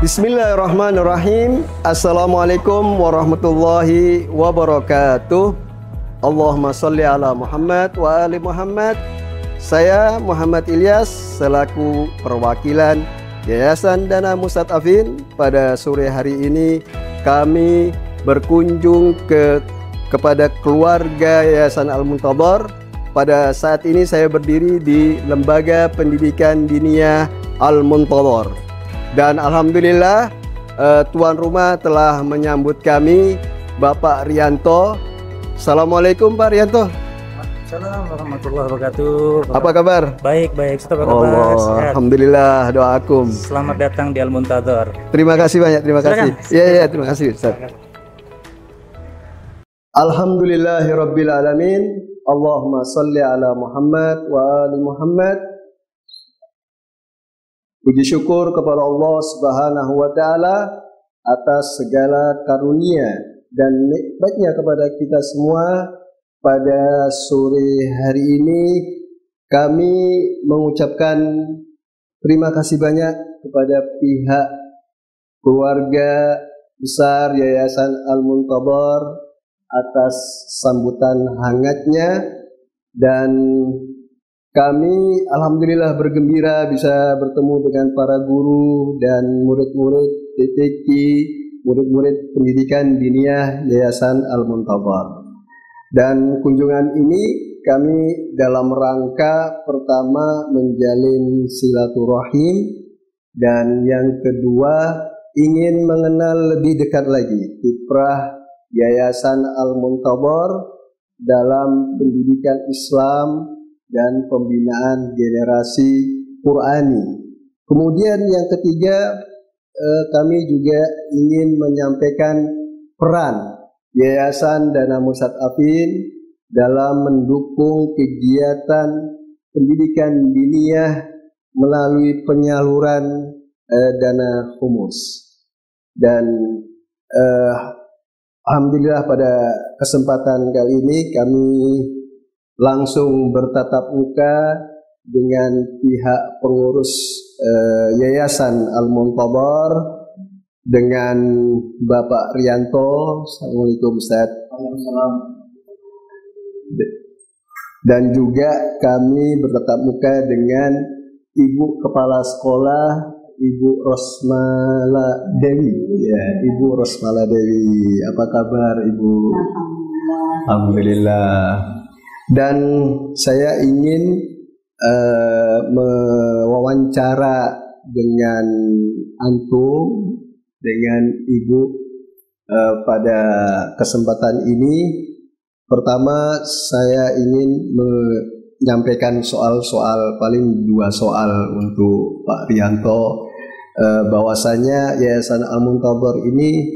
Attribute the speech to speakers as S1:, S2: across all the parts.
S1: Bismillahirrahmanirrahim. Assalamualaikum warahmatullahi wabarakatuh. Allahumma sholli ala Muhammad wa ali Muhammad. Saya Muhammad Ilyas selaku perwakilan Yayasan Dana Mustadafin. Pada sore hari ini kami berkunjung kepada keluarga Yayasan Al-Muntadhar. Pada saat ini saya berdiri di Lembaga Pendidikan Diniyah Al-Muntadhar. Dan alhamdulillah tuan rumah telah menyambut kami, Bapak Rianto. Assalamualaikum Pak Rianto.
S2: Assalamualaikum warahmatullahi wabarakatuh.
S1: Apa kabar?
S2: Baik, apa kabar?
S1: Alhamdulillah, doakum.
S2: Selamat datang di Al-Muntadhar.
S1: Terima kasih banyak, terima kasih. Iya, terima kasih Ustaz. Alhamdulillahirabbil alamin. Allahumma sholli ala Muhammad wa ali Muhammad. Puji syukur kepada Allah Subhanahu wa taala atas segala karunia dan nikmatnya kepada kita semua. Pada sore hari ini kami mengucapkan terima kasih banyak kepada pihak keluarga besar Yayasan Al-Muntadhar atas sambutan hangatnya, dan kami alhamdulillah bergembira bisa bertemu dengan para guru dan murid-murid TTQ, murid-murid pendidikan diniyah Yayasan Al-Muntadhar. Dan kunjungan ini kami dalam rangka pertama menjalin silaturahim, dan yang kedua ingin mengenal lebih dekat lagi kiprah Yayasan Al-Muntadhar dalam pendidikan Islam dan pembinaan generasi Qur'ani. Kemudian yang ketiga, kami juga ingin menyampaikan peran Yayasan Dana Mustadafin dalam mendukung kegiatan pendidikan diniyah melalui penyaluran dana humus. Dan alhamdulillah pada kesempatan kali ini kami langsung bertatap muka dengan pihak pengurus Yayasan Al-Muntadhar, dengan Bapak Rianto. Assalamualaikum Ustaz. Dan juga kami bertatap muka dengan Ibu Kepala Sekolah, Ibu Rosmala Dewi. Ya, Ibu Rosmala Dewi. Apa kabar Ibu? Alhamdulillah. Dan saya ingin mewawancara dengan antum, dengan Ibu pada kesempatan ini. Pertama saya ingin menyampaikan soal-soal, paling 2 soal untuk Pak Rianto. Bahwasanya Yayasan Al-Muntadhar ini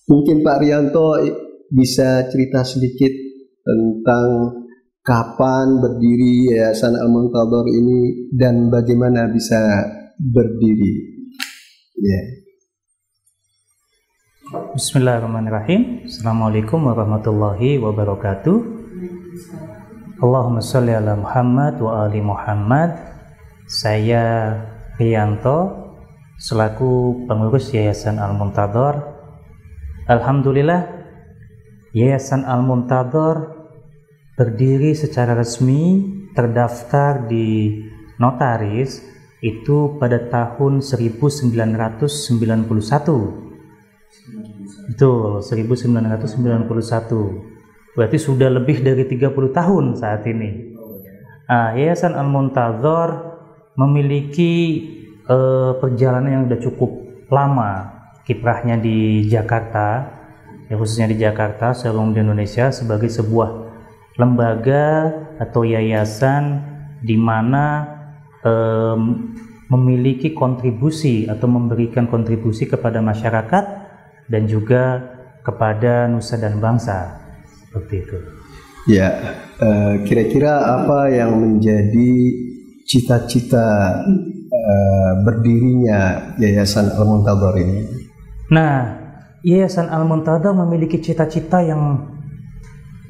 S1: mungkin Pak Rianto bisa cerita sedikit tentang kapan berdiri Yayasan Al-Muntadhar ini dan bagaimana bisa berdiri. Ya.
S2: Bismillahirrahmanirrahim. Assalamualaikum warahmatullahi wabarakatuh. Allahumma sholli ala Muhammad wa ali Muhammad. Saya Rianto selaku pengurus Yayasan Al-Muntadhar. Alhamdulillah, Yayasan Al-Muntadhar berdiri secara resmi, terdaftar di notaris itu pada tahun 1991. Betul, 1991. Berarti sudah lebih dari 30 tahun saat ini. Yayasan Al-Muntadhar memiliki perjalanan yang sudah cukup lama kiprahnya di Jakarta, ya khususnya di Jakarta, seluruh di Indonesia, sebagai sebuah lembaga atau yayasan di mana memiliki kontribusi atau memberikan kontribusi kepada masyarakat dan juga kepada nusa dan bangsa, seperti itu.
S1: Ya, kira-kira apa yang menjadi cita-cita berdirinya Yayasan Al-Muntadhar ini?
S2: Nah, Yayasan Al-Muntadhar memiliki cita-cita yang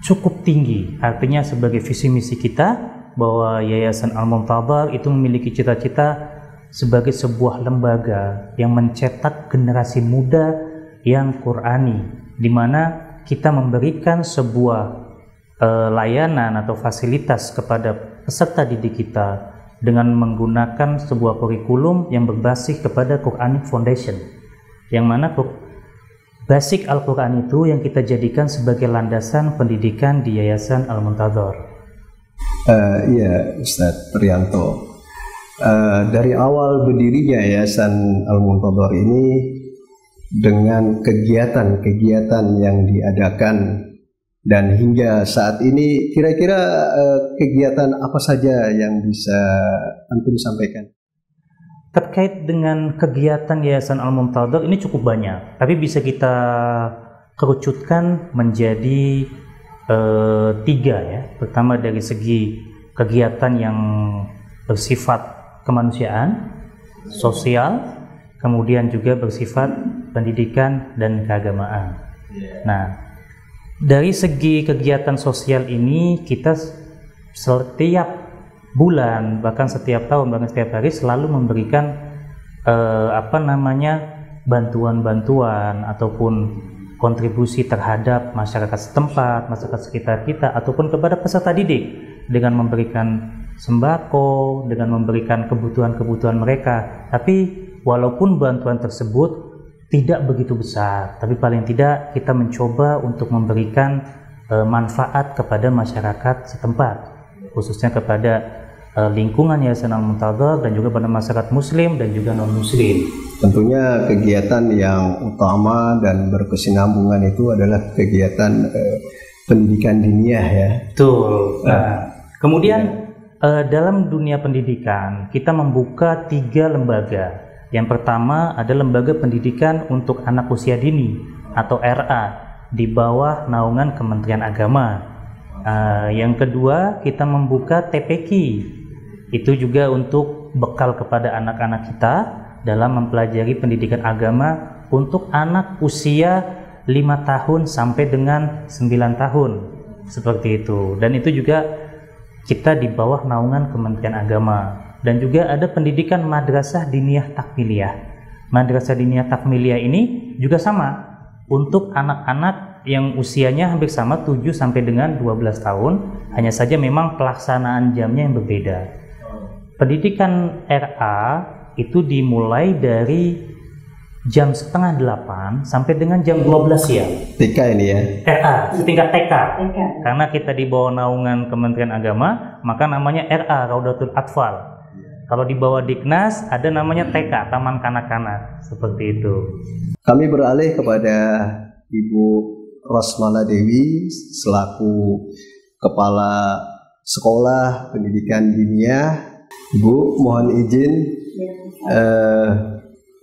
S2: cukup tinggi. Artinya sebagai visi misi kita bahwa Yayasan Al-Muntadhar itu memiliki cita-cita sebagai sebuah lembaga yang mencetak generasi muda yang Qurani, di mana kita memberikan sebuah layanan atau fasilitas kepada peserta didik kita dengan menggunakan sebuah kurikulum yang berbasis kepada Quranic Foundation, yang mana basic Al-Quran itu yang kita jadikan sebagai landasan pendidikan di Yayasan Al-Muntadhar.
S1: Iya, Ustadz Priyanto. Dari awal berdirinya Yayasan Al-Muntadhar ini dengan kegiatan-kegiatan yang diadakan dan hingga saat ini kira-kira kegiatan apa saja yang bisa antum sampaikan?
S2: Terkait dengan kegiatan Yayasan Al-Muntadhar ini cukup banyak, tapi bisa kita kerucutkan menjadi 3 ya. Pertama dari segi kegiatan yang bersifat kemanusiaan, sosial, kemudian juga bersifat pendidikan dan keagamaan. Nah, dari segi kegiatan sosial ini kita setiap bulan, bahkan setiap tahun, bahkan setiap hari selalu memberikan bantuan-bantuan ataupun kontribusi terhadap masyarakat setempat, masyarakat sekitar kita, ataupun kepada peserta didik dengan memberikan sembako, dengan memberikan kebutuhan-kebutuhan mereka. Tapi walaupun bantuan tersebut tidak begitu besar, tapi paling tidak kita mencoba untuk memberikan manfaat kepada masyarakat setempat, khususnya kepada lingkungan Yayasan Al-Muntadhar dan juga pada masyarakat muslim dan juga non-muslim.
S1: Tentunya kegiatan yang utama dan berkesinambungan itu adalah kegiatan pendidikan diniyah ya.
S2: Betul. Kemudian dalam dunia pendidikan kita membuka 3 lembaga. Yang pertama adalah lembaga pendidikan untuk anak usia dini atau RA di bawah naungan Kementerian Agama. Yang kedua kita membuka TPQ, itu juga untuk bekal kepada anak-anak kita dalam mempelajari pendidikan agama untuk anak usia 5 tahun sampai dengan 9 tahun seperti itu. Dan itu juga kita di bawah naungan Kementerian Agama. Dan juga ada pendidikan Madrasah Diniyah Takmiliyah. Madrasah Diniyah Takmiliyah ini juga sama untuk anak-anak yang usianya hampir sama 7 sampai dengan 12 tahun, hanya saja memang pelaksanaan jamnya yang berbeda. Pendidikan RA itu dimulai dari jam 7:30 sampai dengan jam 12 siang.
S1: TK ini ya?
S2: RA, setingkat TK. Karena kita di bawah naungan Kementerian Agama, maka namanya RA, Raudatul Atfal. Kalau di bawah Diknas ada namanya TK, Taman Kanak-kanak, seperti itu.
S1: Kami beralih kepada Ibu Rosmala Dewi selaku Kepala Sekolah Pendidikan Diniyah. Ibu, mohon izin,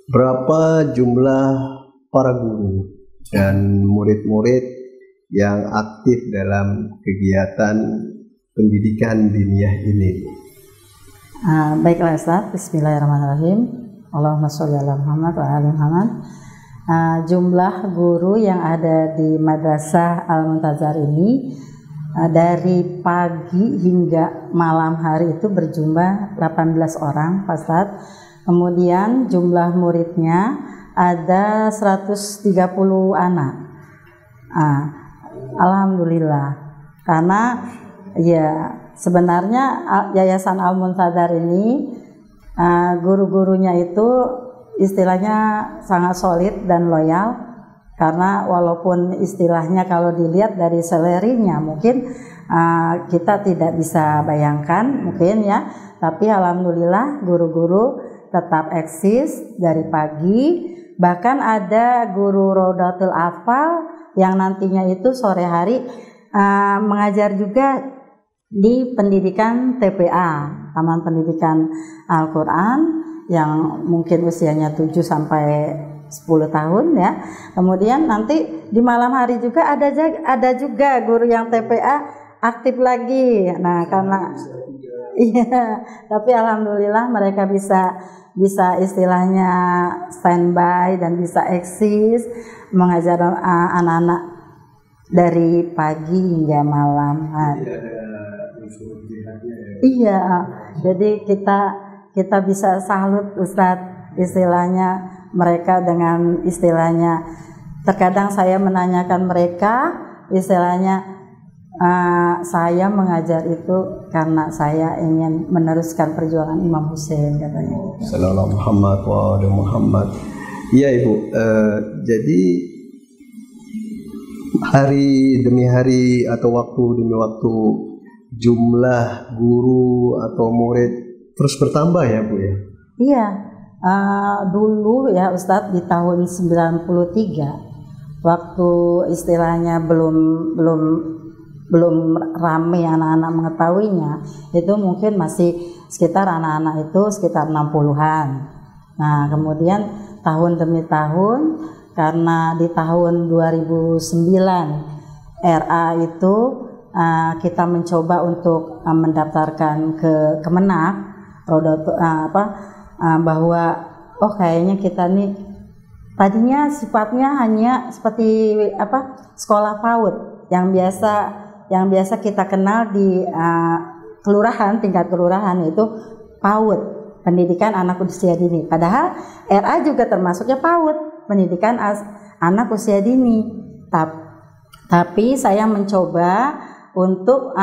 S1: berapa jumlah para guru dan murid-murid yang aktif dalam kegiatan pendidikan diniyah ini?
S3: Baiklah Ustaz, bismillahirrahmanirrahim. Allahumma sholli ala Muhammad wa ali Muhammad. Jumlah guru yang ada di Madrasah Al-Muntadhar ini dari pagi hingga malam hari itu berjumlah 18 orang, Pak Ustaz. Kemudian jumlah muridnya ada 130 anak. Alhamdulillah, karena ya sebenarnya Yayasan Al-Muntadhar ini guru-gurunya itu istilahnya sangat solid dan loyal, karena walaupun istilahnya kalau dilihat dari salary-nya mungkin kita tidak bisa bayangkan mungkin ya, tapi alhamdulillah guru-guru tetap eksis dari pagi. Bahkan ada guru Raudatul Atfal yang nantinya itu sore hari mengajar juga di pendidikan TPA, Taman Pendidikan Al-Quran, yang mungkin usianya 7 sampai 10 tahun ya. Kemudian nanti di malam hari juga ada juga guru yang TPA aktif lagi. Nah, karena iya, tapi alhamdulillah mereka bisa istilahnya standby dan bisa eksis mengajar anak-anak dari pagi hingga malam hari. Iya, jadi kita kita bisa salut Ustadz, istilahnya mereka dengan istilahnya. Terkadang saya menanyakan mereka, istilahnya saya mengajar itu karena saya ingin meneruskan perjuangan Imam Hussein, katanya.
S1: Sallallahu Muhammad wa ala Muhammad. Iya Ibu, jadi hari demi hari atau waktu demi waktu jumlah guru atau murid terus bertambah ya Bu ya?
S3: Iya, dulu ya Ustadz di tahun 93 waktu istilahnya belum rame anak-anak mengetahuinya, itu mungkin masih sekitar anak-anak itu sekitar 60-an. Nah kemudian tahun demi tahun, karena di tahun 2009 RA itu kita mencoba untuk mendaftarkan ke Kemenak, bahwa kayaknya kita nih tadinya sifatnya hanya seperti sekolah PAUD yang biasa kita kenal di kelurahan, tingkat kelurahan, itu PAUD, pendidikan anak usia dini. Padahal RA juga termasuknya PAUD, pendidikan anak usia dini. Tapi saya mencoba untuk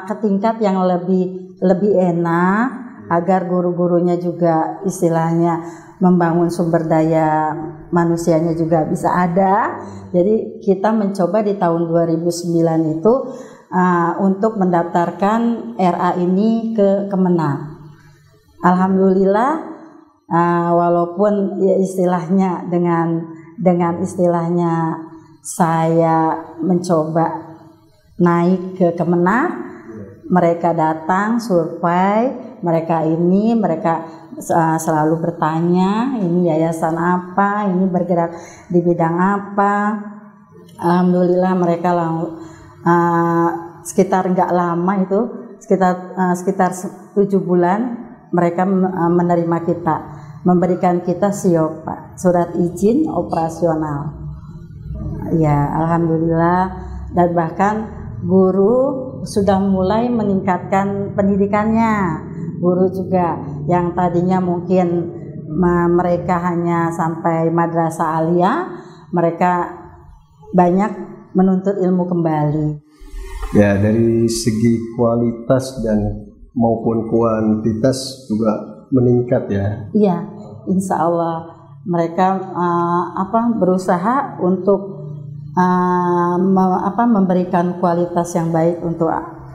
S3: ke tingkat yang lebih enak, agar guru-gurunya juga istilahnya membangun sumber daya manusianya juga bisa ada. Jadi kita mencoba di tahun 2009 itu untuk mendaftarkan RA ini ke Kemenak. Alhamdulillah, walaupun ya istilahnya dengan istilahnya saya mencoba naik ke Kemenak, mereka datang survei, mereka selalu bertanya, ini yayasan apa, ini bergerak di bidang apa. Alhamdulillah mereka sekitar nggak lama itu, sekitar 7 bulan mereka menerima kita, memberikan kita SIOP, Pak, surat izin operasional. Ya, alhamdulillah. Dan bahkan guru sudah mulai meningkatkan pendidikannya. Guru juga yang tadinya mungkin mereka hanya sampai madrasah aliyah, mereka banyak menuntut ilmu kembali.
S1: Ya, dari segi kualitas dan maupun kuantitas juga meningkat ya.
S3: Iya, insya Allah mereka berusaha untuk memberikan kualitas yang baik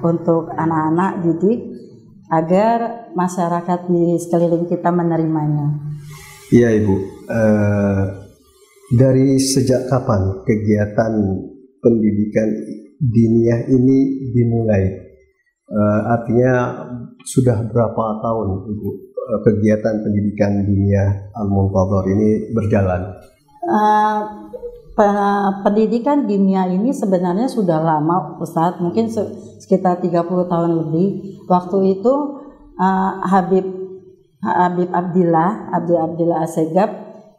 S3: untuk anak-anak didik, agar masyarakat di sekeliling kita menerimanya.
S1: Iya Ibu, dari sejak kapan kegiatan pendidikan diniyah ini dimulai? Artinya sudah berapa tahun Ibu kegiatan pendidikan diniyah Al-Muntadhar ini berjalan? Pendidikan diniyah ini sebenarnya sudah lama Ustadz, mungkin sekitar 30 tahun lebih. Waktu itu Habib Abdillah Assegaf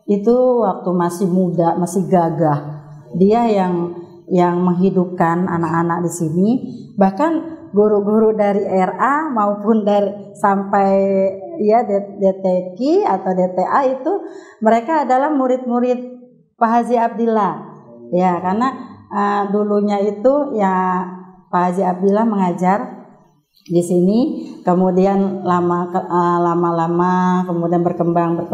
S1: itu waktu masih muda, masih gagah, dia yang menghidupkan anak-anak di sini. Bahkan guru-guru dari RA maupun dari sampai ya DTQ atau DTA itu mereka adalah murid-murid Pak Haji Abdillah, ya, karena dulunya itu ya Pak Haji Abdillah mengajar di sini, kemudian lama-lama kemudian berkembang,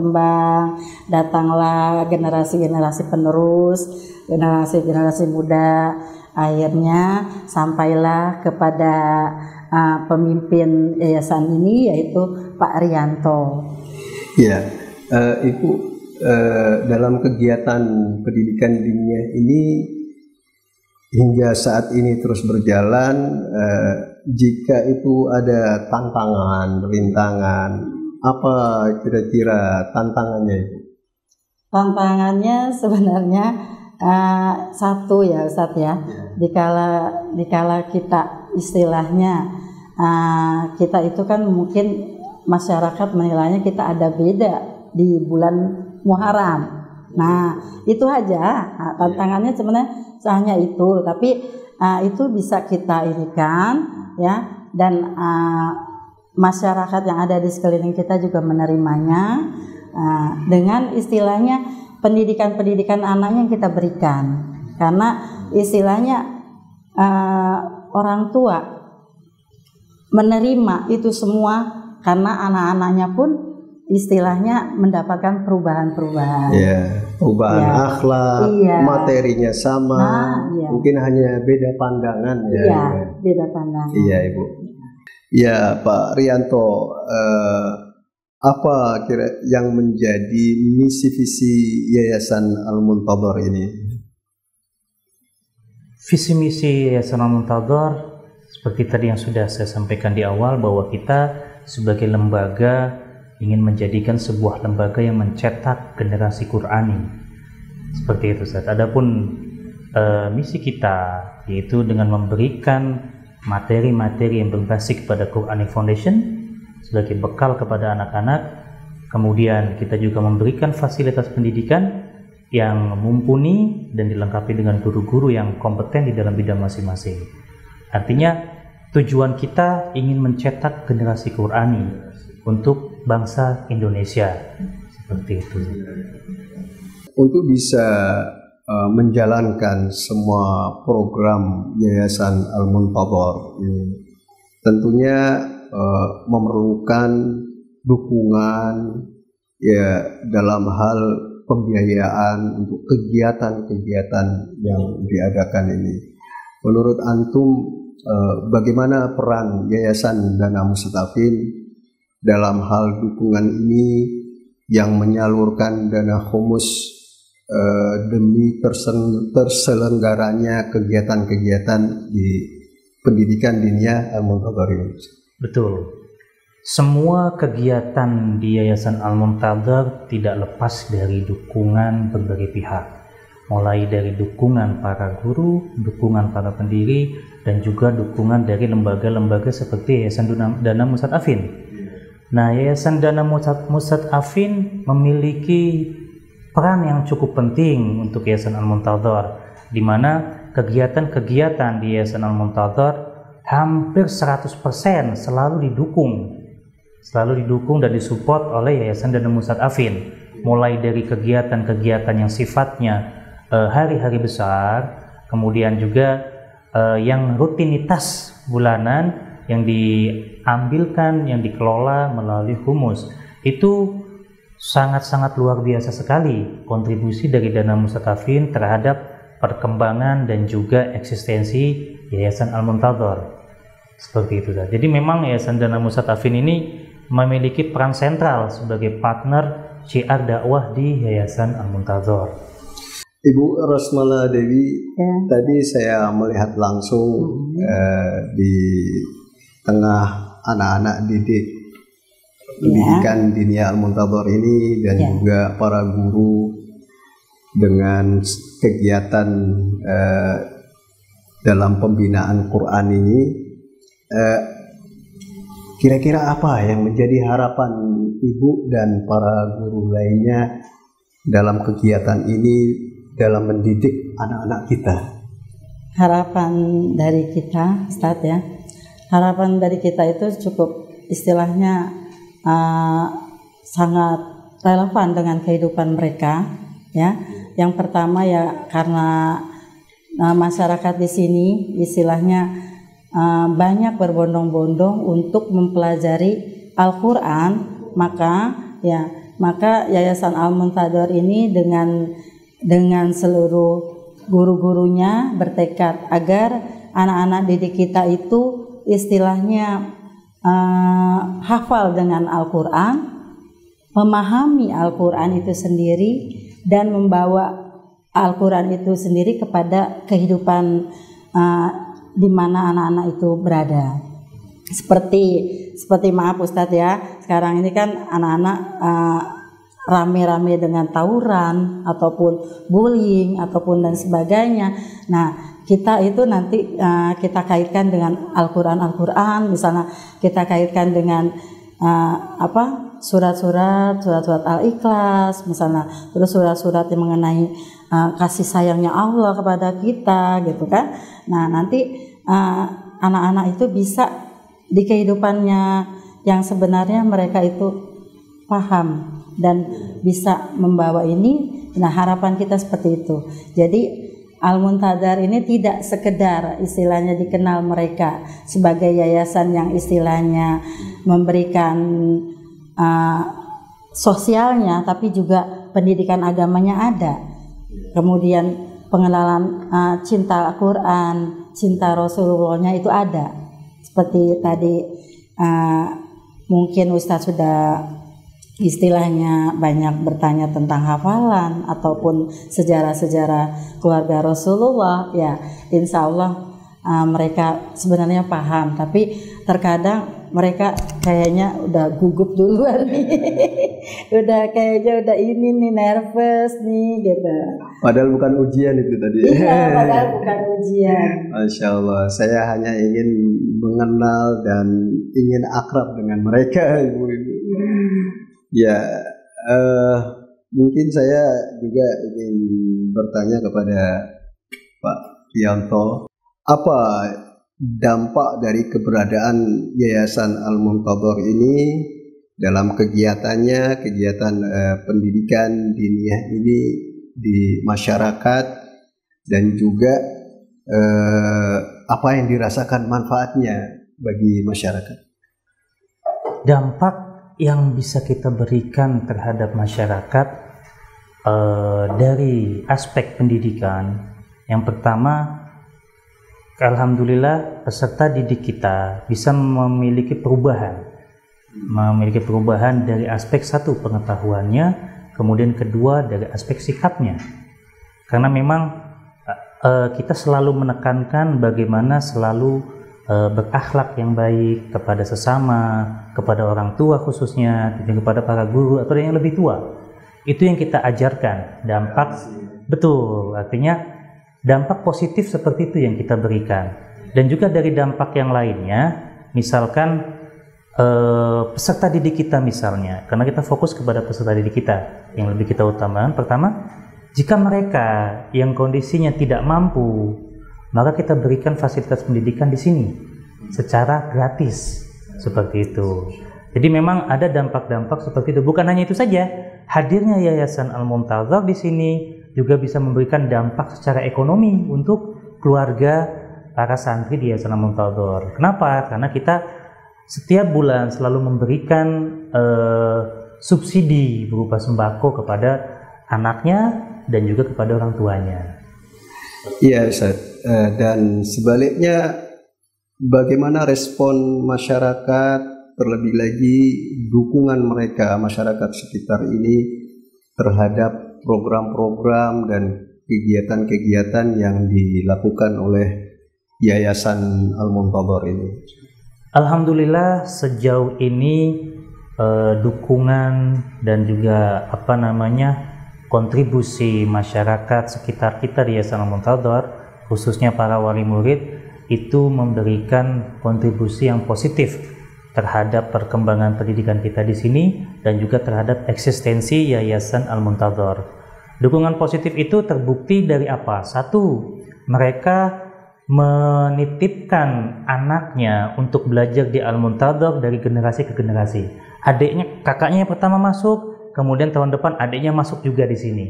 S1: datanglah generasi penerus, generasi muda, akhirnya sampailah kepada pemimpin yayasan ini, yaitu Pak Rianto. Ya, Ibu, dalam kegiatan pendidikan diniyah ini hingga saat ini terus berjalan, jika itu ada tantangan, rintangan, apa kira-kira tantangannya itu? Tantangannya sebenarnya satu ya Ustadz ya, dikala kita istilahnya kita itu kan mungkin masyarakat menilainya kita ada beda di bulan Muharram. Nah, itu aja tantangannya sebenarnya hanya itu, tapi itu bisa kita irikan ya, dan masyarakat yang ada di sekeliling kita juga menerimanya dengan istilahnya pendidikan anak yang kita berikan, karena istilahnya orang tua menerima itu semua karena anak-anaknya pun istilahnya mendapatkan perubahan-perubahan.
S4: Perubahan akhlak, materinya sama, mungkin hanya beda pandangan
S1: beda pandangan.
S4: Iya, Ibu. Ya, Pak Rianto, apa kira yang menjadi misi visi Yayasan Al-Muntadhar ini?
S2: Visi misi Yayasan Al-Muntadhar seperti tadi yang sudah saya sampaikan di awal, bahwa kita sebagai lembaga ingin menjadikan sebuah lembaga yang mencetak generasi Qur'ani. Seperti itu, Ustaz. Adapun misi kita yaitu dengan memberikan materi-materi yang berbasis kepada Quranic Foundation sebagai bekal kepada anak-anak. Kemudian kita juga memberikan fasilitas pendidikan yang mumpuni dan dilengkapi dengan guru-guru yang kompeten di dalam bidang masing-masing. Artinya tujuan kita ingin mencetak generasi Qur'ani untuk bangsa Indonesia. Seperti itu.
S4: Untuk bisa menjalankan semua program Yayasan Al-Muntadhar ini tentunya memerlukan dukungan dalam hal pembiayaan untuk kegiatan-kegiatan yang diadakan ini. Menurut antum, bagaimana peran Yayasan Dana Mustadafin dalam hal dukungan ini yang menyalurkan dana khumus demi terselenggaranya kegiatan-kegiatan di pendidikan diniyah Al-Muntadhar ini?
S2: Betul. Semua kegiatan di Yayasan Al-Muntadhar tidak lepas dari dukungan berbagai pihak, mulai dari dukungan para guru, dukungan para pendiri, dan juga dukungan dari lembaga-lembaga seperti Yayasan Dana Mustadafin. Nah, Yayasan Dana Mustadafin memiliki peran yang cukup penting untuk Yayasan Al-Muntadhar, di mana kegiatan-kegiatan di Yayasan Al-Muntadhar hampir 100% selalu didukung dan disupport oleh Yayasan Dana Mustadafin, mulai dari kegiatan-kegiatan yang sifatnya hari-hari besar, kemudian juga yang rutinitas bulanan yang diambilkan, yang dikelola melalui humus. Itu sangat-sangat luar biasa sekali kontribusi dari Dana Mustadafin terhadap perkembangan dan juga eksistensi Yayasan Al-Muntadhar. Seperti itu. Jadi memang Yayasan Dana Mustadafin ini memiliki peran sentral sebagai partner syiar dakwah di Yayasan Al-Muntadhar.
S4: Ibu Rosmala Dewi, tadi saya melihat langsung di tengah anak-anak pendidikan diniyah Al-Muntadhar ini dan juga para guru dengan kegiatan dalam pembinaan Quran ini, kira-kira apa yang menjadi harapan Ibu dan para guru lainnya dalam kegiatan ini dalam mendidik anak-anak kita?
S1: Harapan dari kita, Ustadz ya, harapan dari kita itu cukup istilahnya sangat relevan dengan kehidupan mereka, ya. Yang pertama ya karena masyarakat di sini istilahnya banyak berbondong-bondong untuk mempelajari Al-Quran, maka Yayasan Al-Muntadhar ini dengan seluruh guru-gurunya bertekad agar anak-anak didik kita itu istilahnya hafal dengan Al-Quran, memahami Al-Quran itu sendiri, dan membawa Al-Quran itu sendiri kepada kehidupan di mana anak-anak itu berada. Seperti maaf Ustadz ya, sekarang ini kan anak-anak rame-rame dengan tawuran ataupun bullying ataupun dan sebagainya. Nah, kita itu nanti kita kaitkan dengan Al-Quran, misalnya kita kaitkan dengan surat-surat Al-Ikhlas misalnya, terus surat-surat yang mengenai kasih sayangnya Allah kepada kita gitu kan. Nah, nanti anak-anak itu bisa di kehidupannya yang sebenarnya mereka itu paham dan bisa membawa ini. Nah, harapan kita seperti itu. Jadi Al-Muntadhar ini tidak sekedar istilahnya dikenal mereka sebagai yayasan yang istilahnya memberikan sosialnya, tapi juga pendidikan agamanya ada. Kemudian pengenalan cinta Al-Quran, cinta Rasulullah-nya itu ada. Seperti tadi mungkin Ustadz sudah istilahnya banyak bertanya tentang hafalan ataupun sejarah-sejarah keluarga Rasulullah, ya insya Allah mereka sebenarnya paham, tapi terkadang mereka kayaknya udah gugup duluan nih. udah ini nih, nervous nih gitu.
S4: Padahal bukan ujian itu tadi.
S1: Iya, padahal bukan ujian.
S4: Masya Allah, saya hanya ingin mengenal dan ingin akrab dengan mereka, ibu-ibu. Ya, mungkin saya juga ingin bertanya kepada Pak Priyanto, apa dampak dari keberadaan Yayasan Al-Muntadhar ini dalam kegiatannya, kegiatan pendidikan diniyah ini di masyarakat, dan juga apa yang dirasakan manfaatnya bagi masyarakat?
S2: Dampak yang bisa kita berikan terhadap masyarakat dari aspek pendidikan, yang pertama, alhamdulillah peserta didik kita bisa memiliki perubahan dari aspek satu, pengetahuannya, kemudian kedua dari aspek sikapnya. Karena memang kita selalu menekankan bagaimana selalu berakhlak yang baik kepada sesama, kepada orang tua khususnya, dan kepada para guru atau yang lebih tua. Itu yang kita ajarkan. Dampak, betul, artinya dampak positif seperti itu yang kita berikan. Dan juga dari dampak yang lainnya, misalkan peserta didik kita misalnya, karena kita fokus kepada peserta didik kita, yang lebih kita utamakan, pertama, jika mereka yang kondisinya tidak mampu, maka kita berikan fasilitas pendidikan di sini secara gratis, seperti itu. Jadi memang ada dampak-dampak seperti itu. Bukan hanya itu saja, hadirnya Yayasan Al-Muntadhar di sini juga bisa memberikan dampak secara ekonomi untuk keluarga para santri di Yayasan Al-Muntadhar. Kenapa? Karena kita setiap bulan selalu memberikan subsidi berupa sembako kepada anaknya dan juga kepada orang tuanya.
S4: Iya, Ustaz. Dan sebaliknya, bagaimana respon masyarakat, terlebih lagi dukungan mereka, masyarakat sekitar ini terhadap program-program dan kegiatan-kegiatan yang dilakukan oleh Yayasan Al-Muntadhar ini?
S2: Alhamdulillah sejauh ini dukungan dan juga kontribusi masyarakat sekitar kita di Yayasan Al-Muntadhar, khususnya para wali murid, itu memberikan kontribusi yang positif terhadap perkembangan pendidikan kita di sini dan juga terhadap eksistensi Yayasan Al-Muntadhar. Dukungan positif itu terbukti dari apa? Satu, mereka menitipkan anaknya untuk belajar di Al-Muntadhar dari generasi ke generasi. Adiknya, kakaknya yang pertama masuk, kemudian tahun depan adiknya masuk juga di sini.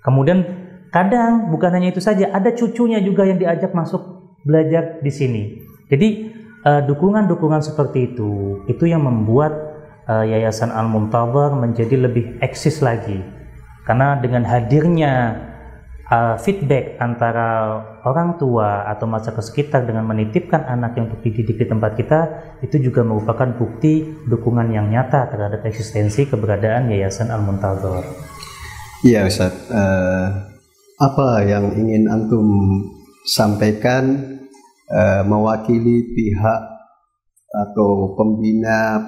S2: Kemudian kadang bukan hanya itu saja, ada cucunya juga yang diajak masuk belajar di sini. Jadi dukungan-dukungan seperti itu yang membuat Yayasan Al-Muntadhar menjadi lebih eksis lagi. Karena dengan hadirnya feedback antara orang tua atau masyarakat sekitar dengan menitipkan anaknya untuk dididik di tempat kita, itu juga merupakan bukti dukungan yang nyata terhadap eksistensi keberadaan Yayasan Al-Muntadhar.
S4: Iya, Ustaz. Apa yang ingin antum sampaikan mewakili pihak atau pembina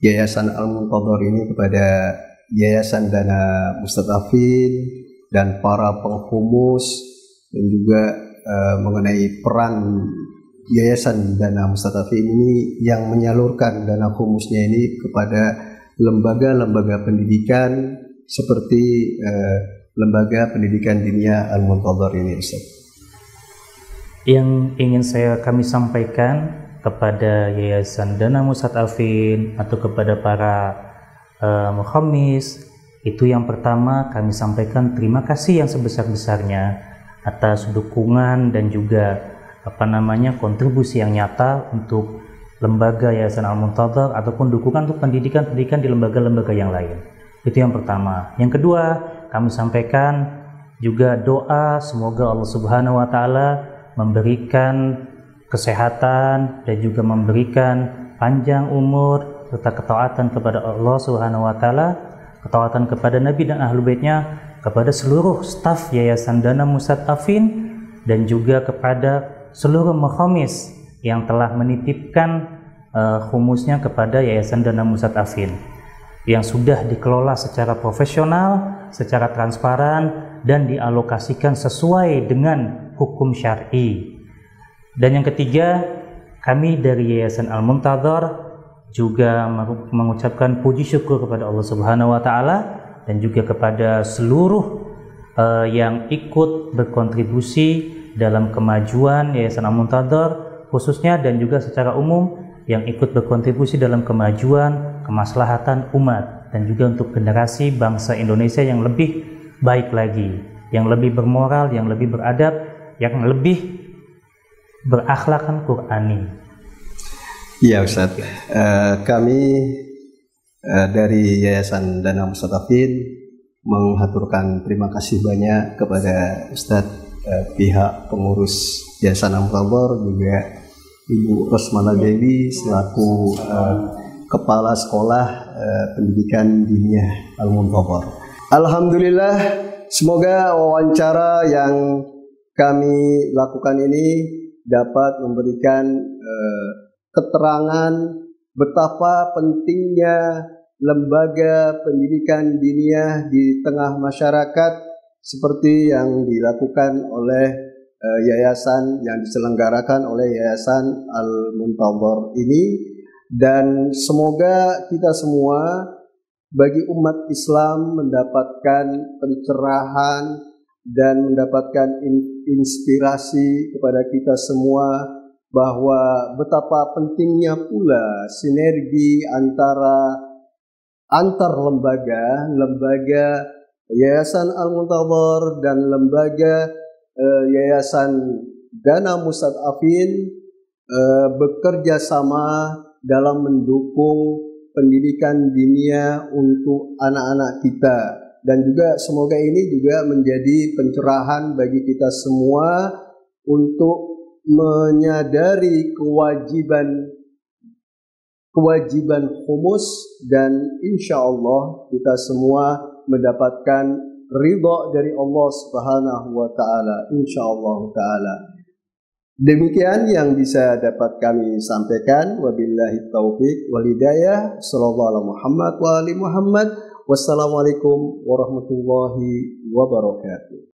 S4: Yayasan Al-Muntadhar ini kepada Yayasan Dana Mustadafin dan para penghumus, dan juga mengenai peran Yayasan Dana Mustadafin ini yang menyalurkan dana humusnya ini kepada lembaga-lembaga pendidikan seperti lembaga pendidikan diniyah Al-Muntadhar ini, Ustaz.
S2: Yang ingin kami sampaikan kepada Yayasan Dana Mustadafin atau kepada para mukhamis, itu yang pertama kami sampaikan terima kasih yang sebesar-besarnya atas dukungan dan juga kontribusi yang nyata untuk lembaga Yayasan Al-Muntadhar ataupun dukungan untuk pendidikan di lembaga-lembaga yang lain. Itu yang pertama. Yang kedua, kami sampaikan juga doa semoga Allah Subhanahu wa taala memberikan kesehatan dan juga memberikan panjang umur serta ketaatan kepada Allah Subhanahu wa taala, ketaatan kepada Nabi dan Ahlul Baitnya, kepada seluruh staf Yayasan Dana Mustadafin dan juga kepada seluruh mukhamis yang telah menitipkan humusnya kepada Yayasan Dana Mustadafin yang sudah dikelola secara profesional, secara transparan dan dialokasikan sesuai dengan hukum syar'i. Dan yang ketiga, kami dari Yayasan Al-Muntadhar juga mengucapkan puji syukur kepada Allah Subhanahu wa taala dan juga kepada seluruh yang ikut berkontribusi dalam kemajuan Yayasan Al-Muntadhar khususnya dan juga secara umum yang ikut berkontribusi dalam kemajuan, kemaslahatan umat dan juga untuk generasi bangsa Indonesia yang lebih baik lagi, yang lebih bermoral, yang lebih beradab, yang lebih berakhlakkan Qur'ani.
S4: Iya Ustaz, kami dari Yayasan Dana Mustadafin menghaturkan terima kasih banyak kepada Ustaz, pihak pengurus Yayasan Al-Muntadhar, juga Ibu Rosmana Dewi selaku Kepala Sekolah Pendidikan Diniyah Al-Muntadhar. Alhamdulillah, semoga wawancara yang kami lakukan ini dapat memberikan keterangan betapa pentingnya lembaga pendidikan diniyah di tengah masyarakat seperti yang dilakukan oleh yayasan yang diselenggarakan oleh Yayasan Al-Muntadhar ini, dan semoga kita semua bagi umat Islam mendapatkan pencerahan dan mendapatkan inspirasi kepada kita semua bahwa betapa pentingnya pula sinergi antar lembaga Yayasan Al-Muntadhar dan lembaga Yayasan Dana Mustadafin bekerja sama dalam mendukung pendidikan diniyah untuk anak-anak kita, dan juga semoga ini juga menjadi pencerahan bagi kita semua untuk menyadari kewajiban humus, dan insya Allah kita semua mendapatkan ridha dari Allah Subhanahu wa taala, insyaallah taala. Demikian yang bisa dapat kami sampaikan. Wabillahi taufik wal hidayah. Sallallahu alaihi Muhammad wa ali Muhammad. Wassalamualaikum warahmatullahi wabarakatuh.